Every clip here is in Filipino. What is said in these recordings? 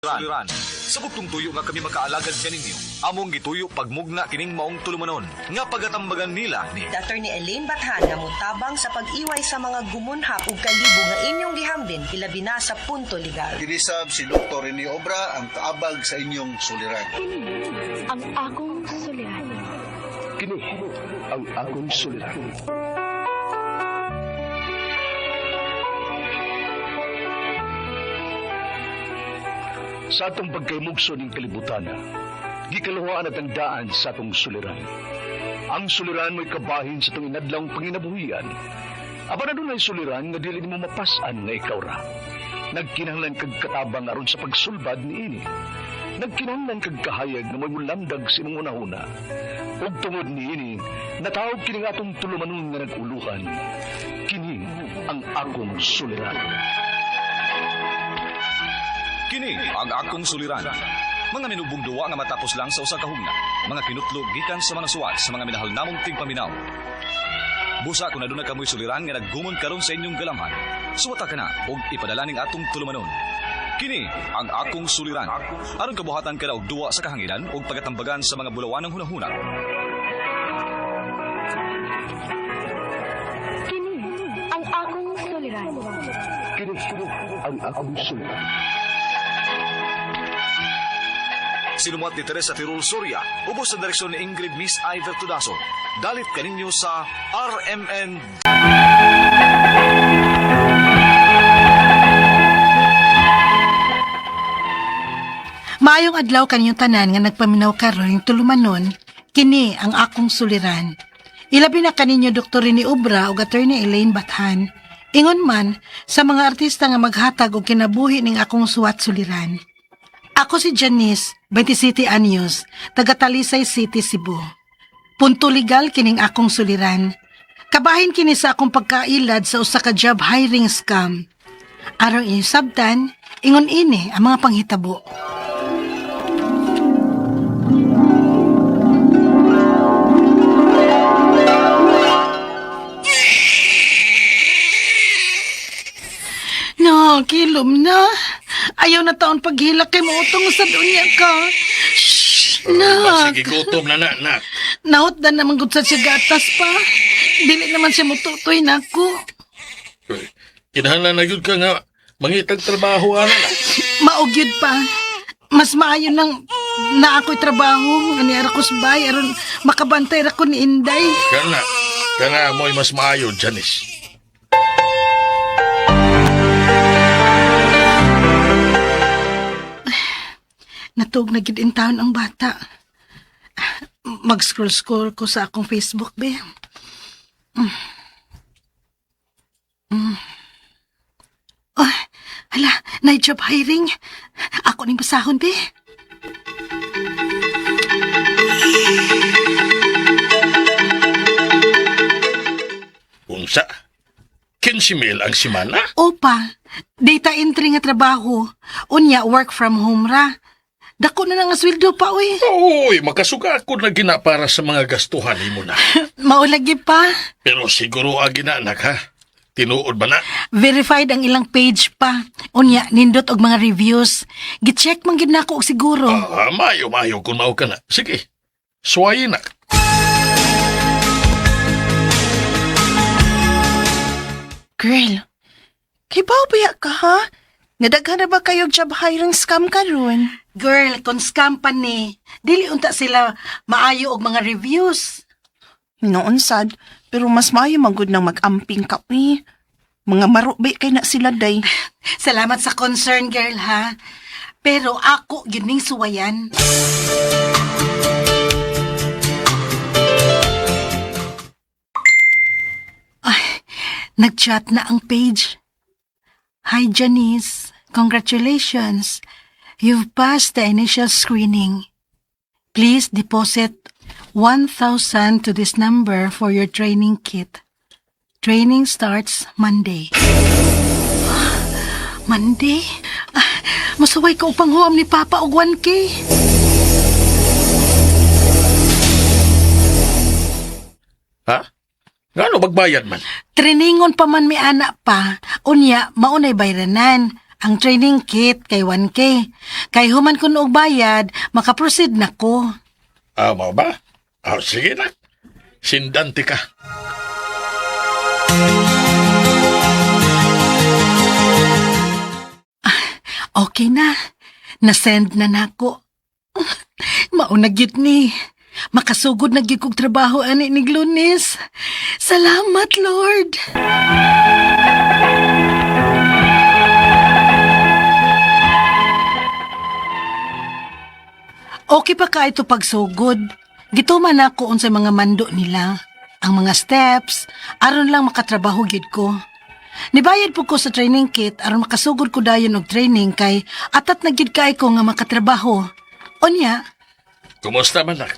Suliran. Sa bugtong tuyo nga kami makaalagad kaninyo. Among gituyo pagmugna kining maong tulumanon. Nga pagatambagan nila ni Dr. ni Elaine Bathan nga mutabang sa pag-iway sa mga gumunhap ug kalibo nga inyong gihambin hilabi na sa punto legal. Kinisab si Dr. Rene Obra ang kaabag sa inyong suliran. Ang akong suliran. Kini ang akong suliran. Sa atong pagkaymugso ng kalibutan, gikaluhaan at ang daan sa atong suliran. Ang suliran mo'y kabahin sa itong inadlang panginabuhian. Aba na doon ay suliran nga dili mo mapasan nga ikaw ra. Nagkinahanglan kag katabang aron sa pagsulbad ni ini. Nagkinahanglan kag kahayag na may mulamdag sa imong unahuna. Ug tungod ni ini, natawag kini nga atong tulumanon nga naguluhan. Kini ang akong suliran. Kini ang akong suliran. Mga minubong duwa nga matapos lang sa usa ka hugna. Mga kinutlog gikan sa mga suwat sa mga minahal namong tigpaminaw. Busa kung aduna kamoy suliran nga naggumon karon sa inyong galamhan. Suwata ka na og ipadala ning atong tulumanon. Kini ang akong suliran. Aron kabuhatan ka na og duwa sa kahanginan og pagatambagan sa mga bulawan ng hunahuna. Kini ang akong suliran. Kini ang akong suliran. Sinumat ni Teresa Tirul Soria, ubos sa direksyon ni Ingrid Miss Iver Tudaso. Dalit kaninyo sa RMN. Maayong adlaw kaninyong tanan nga nagpaminaw karon ning tulumanon, kini ang akong suliran. Ilabi na kaninyo Dr. Rene Obra ug Attorney Elaine Bathan. Ingon man sa mga artista nga maghatag og kinabuhi ning akong suwat suliran. Ako si Janice, 27 anyos, taga Talisay City, Cebu. Punto legal kining akong suliran. Kabahin kini sa akong pagkailad sa usa ka job hiring scam. Aron inisabtan, ingon ini ang mga panghitabo. No, kilom na. Ayaw na taon paghilak kay mautong sa dunya ka. Shhh, nak. Sige, gutom na, nak. Naot na naman gud sa siya gatas pa. Dili naman siya mututoy na ako. Kinahanglan na yun ka nga mangitag trabaho, ana na. Maugyod pa. Mas maayo nang na ako'y trabaho. Ani ara ko sabay. Aron makabantay ra ko ni Inday. Kana mo'y mas maayo, Janice. Natug na gid in town ang bata. Mag-scroll ko sa akong Facebook, be. Oh, hala, na-job hiring. Ako ning basahon, be. Unsa? 15,000 ang simana? Opa, data entry nga trabaho. Unya, work from home ra. Dako na nga sweldo pa, uy. Uy, makasuga ako na gina para sa mga gastuhan mo na. Maulagi pa. Pero siguro agi na, anak, ha? Tinuod ba na? Verified ang ilang page pa. Unya, nindot og mga reviews. Gi-check man gid nako og siguro. Mayo kung mao ka na. Sige, suwayin na. Girl, kay baya ka ha? Nadaghan na ba kayo job hiring scam karon? Girl, kung scam pa ni, dili unta sila maayo og mga reviews. Noon sad, pero mas maayo magud nang mag-amping ka uy. Mga marubay kay na sila day. Salamat sa concern, girl, ha? Pero ako, yun ning suwayan. Ay, nag-chat na ang page. Hi, Janice. Congratulations. You've passed the initial screening. Please deposit 1,000 to this number for your training kit. Training starts Monday. Monday? Masaway ka upang huwam ni Papa og 1K. Ha? Ngano magbayad man? Triningon pa man may anak pa. Unya, maunay bayranan. ang training kit kay 1K. Kay human kun og bayad, makaproceed na ko. Mo ba? Sige na. Sindante ka. Okay na. Na-send na nako. Mauna gyud ni. Makasugod na gyud kog trabaho ani ning Lunes. Salamat, Lord. Okay pa ka ito pagsugod. Gituman ako unsay mga mando nila. Ang mga steps, aron lang makatrabaho gyud ko. Nibayad po ko sa training kit aron makasugod ko dayon og training kay atat na gyud kay ko nga makatrabaho. Unya, Kumusta man nak?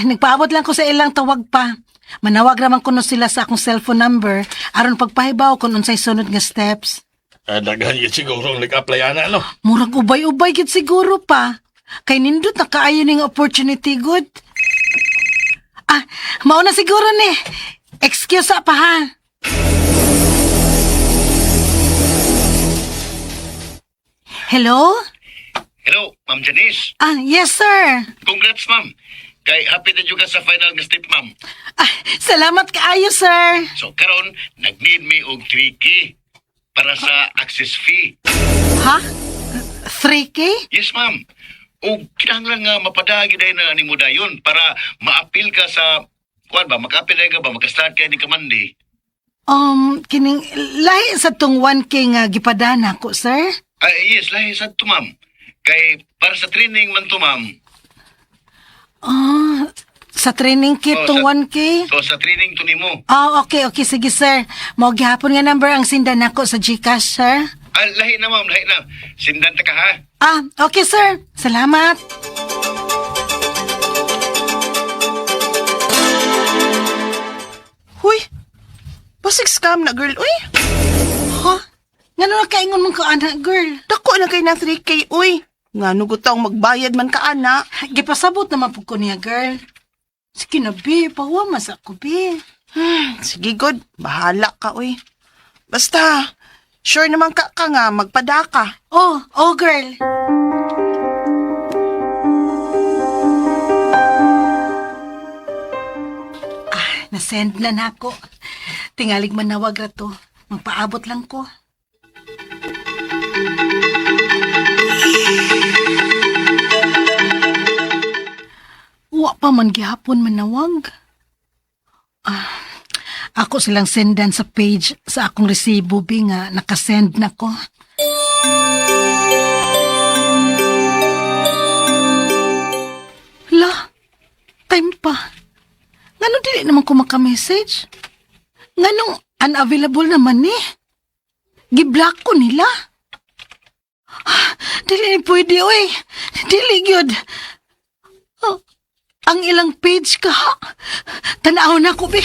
nagpaabot lang ko sa ilang tawag pa. Manawag raman ko no sila sa akong cellphone number aron pagpahibaw kung unsay sunod nga steps. Daghan yun siguro nag-apply ana, no? Murag ubay-ubay gid siguro pa. Kay nindot na kaayo ning opportunity good. Mauna siguro ni. Excuse pa ha. Hello? Hello, Ma'am Janice. Yes sir. Congrats, ma'am. Kay happy na juga sa final nga step, ma'am. Salamat kaayo sir. So, karon nag-need me og 3K para sa access fee. Ha? 3K? Yes, ma'am. O kinahanglan nga mapadagi dahil na ni mo dayon para ma-appeal ka sa... Kuan ba? Maka-appeal dahil ka ba? Maka-start ka ni Kamandi. Kining lahi sa tong 1K nga gipadana ko sir. Yes, lahi sa to, ma'am. Kay para sa training man to, ma'am. Sa training kit Oh, tong sa- 1K? So, sa training to nimo. Okay, sige sir. Mao gihapon nga number ang sindan nako sa GCash sir. Lahi na, ma'am. Lahi na. Sindan ta ka, ha? Okay sir. Salamat. Huy, basig scam na girl, uy. Ha? Ngano na kaingon mong kaana, girl? Dako na kay na 3K, uy. Nga nugutaw magbayad man ka, ana. Gipasabot naman po ko niya, girl. Sige na, bi. Pawamas ako, bi. Sige, good. Bahala ka, uy. Basta, sure naman ka nga magpadaka. Girl. Nasend na nako. Tingalig manawag ra to. Magpaabot lang ko. Wa pa man gihapon manawag. Ako silang sendan sa page sa akong resibo bi nga nakasend na ko. Time pa. Ngano dili naman ko maka-message? Nganong unavailable naman ni? Giblock ko nila. Dili ni pwede, oy. Dili gyud. Ang ilang page ka. Tanaw na ko, be.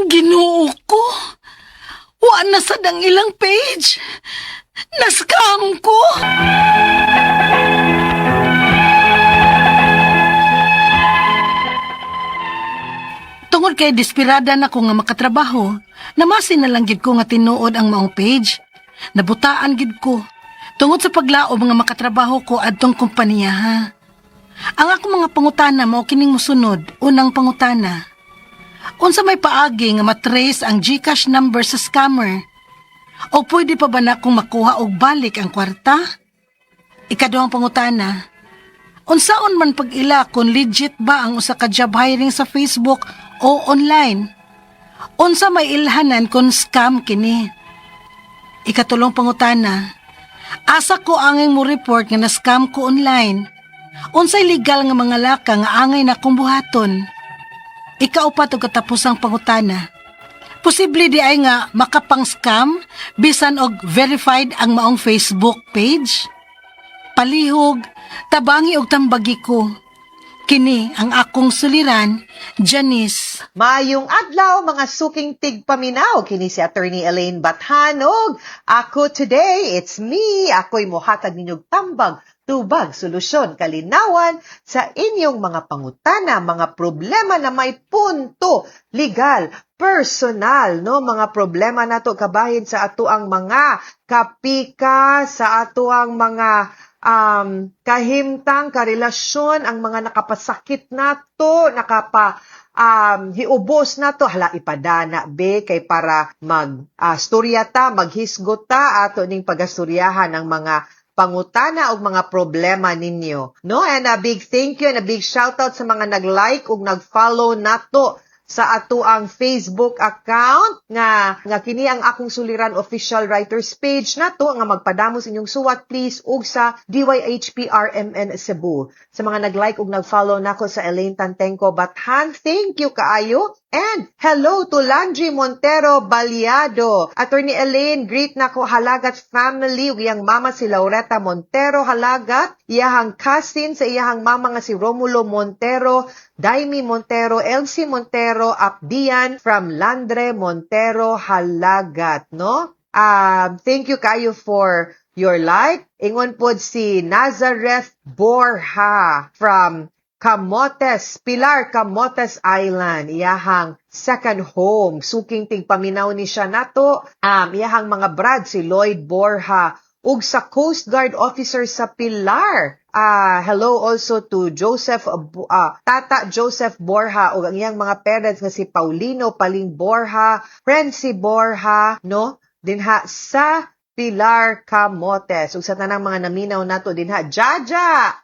Ginoo ko. Wa na sad ang ilang page. Naskam ko. Tungod kay desperada na ko nga makatrabaho, namasin na lang gid ko nga tinuod ang maong page. Nabutaan gid ko. Tungod sa paglaob nga makatrabaho ko adtong kompanya ha. Ang ako mga pangutana mao kining mosunod. Unang pangutana. Unsa may paagi nga matrace ang GCash number sa scammer? O pwede pa ba na kung makuha og balik ang kwarta? Ikaduhang pangutana. Unsaon man pag-ila kung legit ba ang usa ka job hiring sa Facebook o online? Unsa may ilhanan kung scam kini? Ikatulong pangutana. Asa ko angay mo report nga na-scam ko online? Unsay legal nga mga laka nga angay na kong buhaton? Ikaupat og katapusang pangutana. Posible di ay nga makapang-scam bisan og verified ang maong Facebook page? Palihog, tabangi og tambagi ko. Kini ang akong suliran, Janice. Mayong adlaw mga suking tigpaminaw kini si Attorney Elaine Bathanog. Ako today, it's me. Ako'y mohatag ninyog tambag tubag, solusyon, kalinawan sa inyong mga pangutana, mga problema na may punto, legal, personal, no? Mga problema nato kabahin sa ato ang mga kapika, sa ato ang mga kahimtang, karelasyon, ang mga nakapasakit nato, hiubos na to, hala ipadana be, kay para storyata, maghisgota, ato ning pagastoryahan ng mga pangutana o mga problema ninyo. No? And a big thank you and a big shout out sa mga nag-like o nag-follow nato sa ato ang Facebook account nga kini ang akong suliran official writers page nato nga magpadamos inyong suwat please ug sa DYHPRMN Cebu. Sa mga nag-like ug nag-follow nako sa Elaine Tantenco Bathan, thank you kaayo. And hello to Landry Montero Baliado. Attorney Elaine, greet nako Halagat family ug iyang mama si Laureta Montero Halagat, iyahang cousin sa iyahang mama nga si Romulo Montero, Daimi Montero, Elsie Montero, Apdian from Landre Montero Halagat, no? Thank you kayo for your like. Ingon pod si Nazareth Borja from Camotes, Pilar Camotes Island, iyahang second home. Suking tingpaminaw ni siya nato. Iyahang mga brad si Lloyd Borja ug sa Coast Guard officer sa Pilar. Hello also to Tata Joseph Borja ug ang iyang mga parents nga si Paulino Paling Borja, Prensi Borja, no? Dinha sa Pilar Camotes. Ug sa tanang mga naminaw nato dinha, Jaja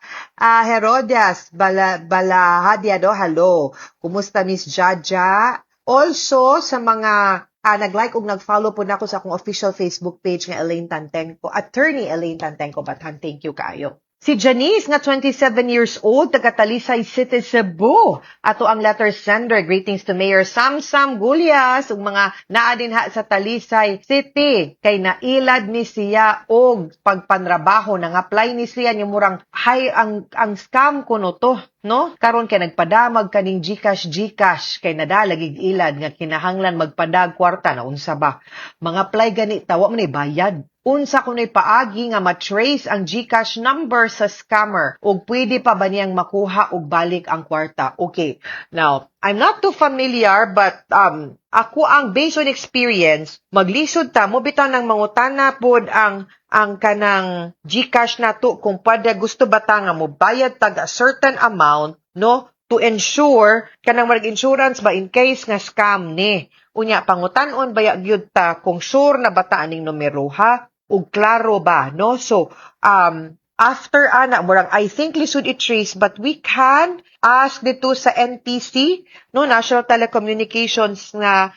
Herodias Balahadia do, hello. Kumusta Miss Jaja? Also sa mga nag-like ug nag-follow po nako sa akong official Facebook page nga Elaine Tantenco, Attorney Elaine Tantenco Bathan, thank you kaayo. Si Janice, nga 27 years old, taga Talisay City, Cebu. Ato ang letter sender. Greetings to Mayor Samsam Gulyas ug mga naa dinha sa Talisay City. Kay nailad ni siya og pagpanrabaho. Nang-apply ni siya yung murang ang scam kuno to. No? Karon kay nagpadamag kaning Gcash kay nadalagig ilad nga kinahanglan magpadag kwarta na unsa ba. Mga apply gani tawa man ni bayad. Unsa kunoy paagi nga ma-trace ang Gcash number sa scammer ug pwede pa ba niyang makuha og balik ang kwarta? Okay. Now, I'm not too familiar but ako ang based on experience, maglisod ta mo bitaw nang mangutana pod ang kanang Gcash nato kung pwede gusto ba ta nga mo bayad tag a certain amount, no? To ensure kanang mag-insurance ba in case nga scam ni. Unya pangutan-on baya gyud ta kung sure na ba ta aning numero ha? Ug klaro ba, no? So, after murang I think lisod i-trace but we can ask dito sa NTC, no, National Telecommunications na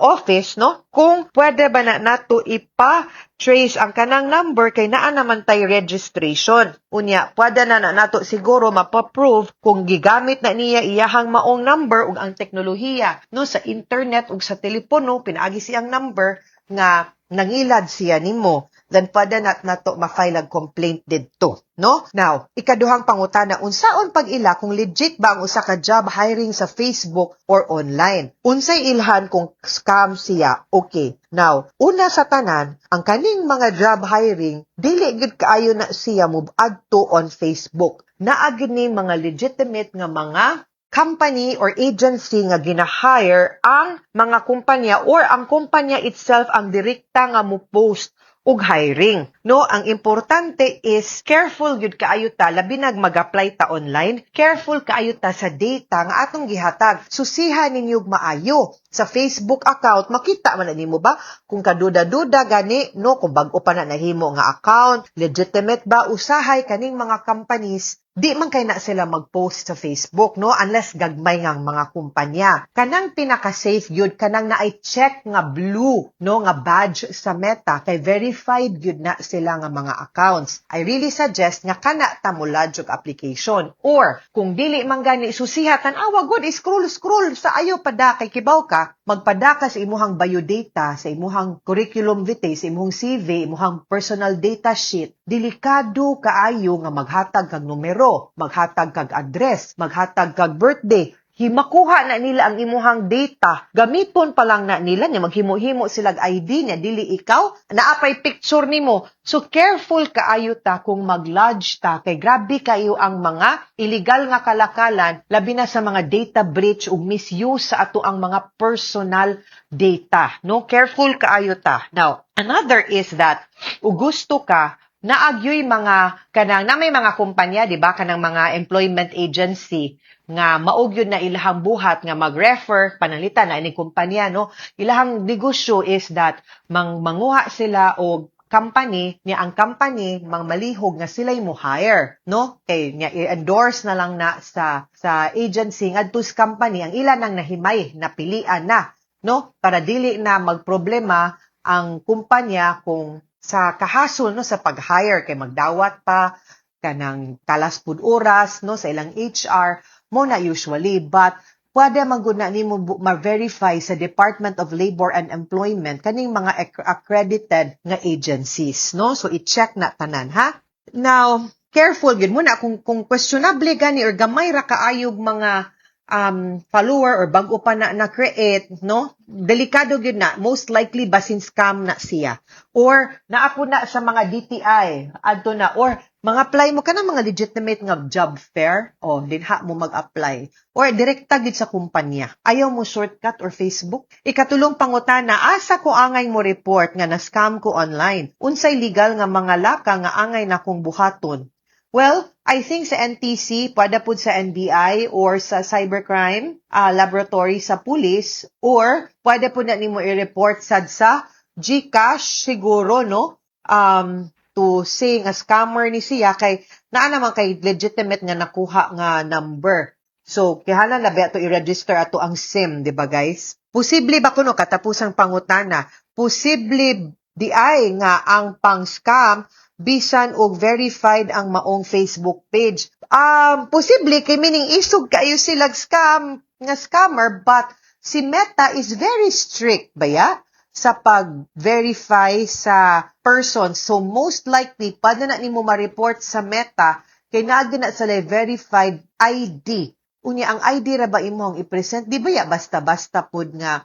office, no, kung pwede ba na nato ipa-trace ang kanang number kay naa naman tay registration. Unya, pwede na nato siguro mapaprove kung gigamit na niya iyahang maong number ug ang teknolohiya, no, sa internet ug sa telepono pinaagi siyang number nga nangilad siya nimo, then pwede nato ma-file ang complaint didto, no? Now, ikaduhang pangutana, unsaon pag-ila kung legit ba ang usa ka job hiring sa Facebook or online? Unsay ilhan kung scam siya? Okay. Now, una sa tanan, ang kaning mga job hiring, dili gid kaayo na siya mubadto on Facebook. Naa gid ni mga legitimate nga mga company or agency nga gina-hire ang mga kumpanya or ang kumpanya itself ang direkta nga mo post ug hiring. No, ang importante is careful gyud kaayo ta labi nag mag-apply ta online. Careful kaayo ta sa data nga atong gihatag. Susihan ninyo maayo sa Facebook account. Makita man nimo ba kung kaduda-duda gani, no, kung bag-o pa na nahimo nga account, legitimate ba usahay kaning mga companies. Di man kay na sila mag-post sa Facebook, no? Unless gagmay ngang mga kumpanya. Kanang pinaka-safe yun, kanang na-check nga blue, no? Nga badge sa Meta, kay verified yun na sila nga mga accounts. I really suggest nga kana tamulad yung application. Or, kung dili man gani susihatan, wagod, scroll sa ayo pada, kay kibaw ka, magpada ka sa imuhang biodata, sa imuhang curriculum vitae, sa imuhang CV, imuhang personal data sheet, delikado kaayo nga maghatag kag numero, maghatag kag address, maghatag kag birthday, himakuha na nila ang imuhang data. Gamiton pa lang na nila niya maghimo-himo silag ID niya dili ikaw naapay picture nimo. So careful kaayo ta kung mag-lodge ta kay grabe kayo ang mga illegal nga kalakalan labi na sa mga data breach ug misuse sa ato ang mga personal data. No, careful kaayo ta. Now, another is that ug gusto ka naagyoy mga kanang na may mga kumpanya, di ba, kanang mga employment agency nga maog yun na ilahang buhat nga mag-refer panalitan na ining kumpanya, no, ilahang negosyo is that manguha sila og company niya ang company malihog nga sila'y mo hire, no, kay niya i-endorse na lang na sa agency ngadto sa company ang ila nang nahimay napilian na, no, para dili na magproblema ang kumpanya kung sa kahasol, no, sa pag-hire kay magdawat pa kanang kalas pud oras, no, sa ilang HR mo na usually, but pwede maguna nimo ma-verify sa Department of Labor and Employment kaning mga accredited nga agencies, no, so i-check na tanan, ha. Now careful gid mo na kung questionable gani or gamay ra kaayog mga follower or bago pa na create, no, delikado gyud na, most likely basin scam na siya or naapo na sa mga DTI adto na or mga apply mo ka na mga legitimate nga job fair o dinha mo mag-apply or direkta gid sa kumpanya, ayaw mo shortcut or Facebook. Ikatulong pangutana, asa ko angay mo report nga na scam ko online, unsay legal nga mga laka nga angay na kong buhaton? Well, I think sa NTC, pwede po sa NBI or sa cybercrime laboratory sa police or pwede po na nimo i-report sad sa GCash siguro, no? To say nga scammer ni siya kay naa naman kay legitimate nga nakuha nga number. So, kihalan na ba ito i-register ato ang SIM, di ba guys? Posible ba kuno katapusang pangutana? Posible di ay nga ang pang-scam bisan og verified ang maong Facebook page. Posible kay meaning isog kayo silag scammer, but si Meta is very strict ba ya sa pag-verify sa person. So most likely pwede na nimo ma-report sa Meta kay naagi na sila verified ID. Unya ang ID ra ba imong i-present, di ba ya basta-basta pud nga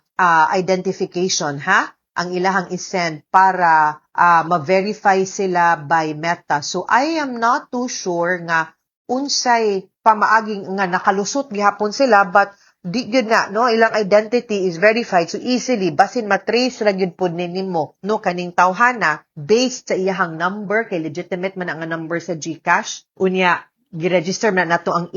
identification, ha? Ang ilahang isend para ma-verify sila by Meta. So I am not too sure nga unsay pamaaging nga nakalusot gihapon sila, but di gyud na, no, ilang identity is verified so easily basin matrace ra gyud pud nimo, no, kaning tawhana based sa iyahang number kay legitimate man ang number sa GCash. Unya gi-register man nato ang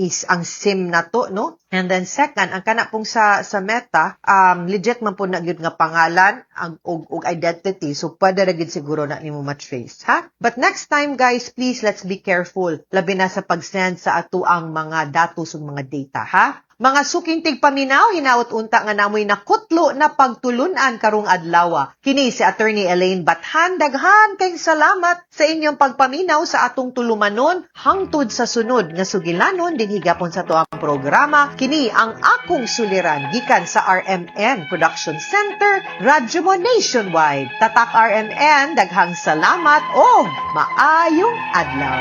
SIM nato, no? And then second, ang kana pong sa Meta, legit man po na gyud nga pangalan og identity. So pwede ra gyud siguro na nimo ma-trace, ha? But next time guys, please let's be careful labi na sa pag-send sa ato ang mga datos ug mga data, ha? Mga suking tigpaminaw, hinaut unta nga namoy nakutlo na pagtulunan karong adlaw. Kini si Attorney Elaine Bathan. Daghan kay salamat sa inyong pagpaminaw sa atong tulumanon hangtod sa sunod nga sugilanon din higapon sa tuang programa. Kini ang akong suliran gikan sa RMN Production Center, Radyo Mo Nationwide. Tatak RMN, daghang salamat o maayong adlaw.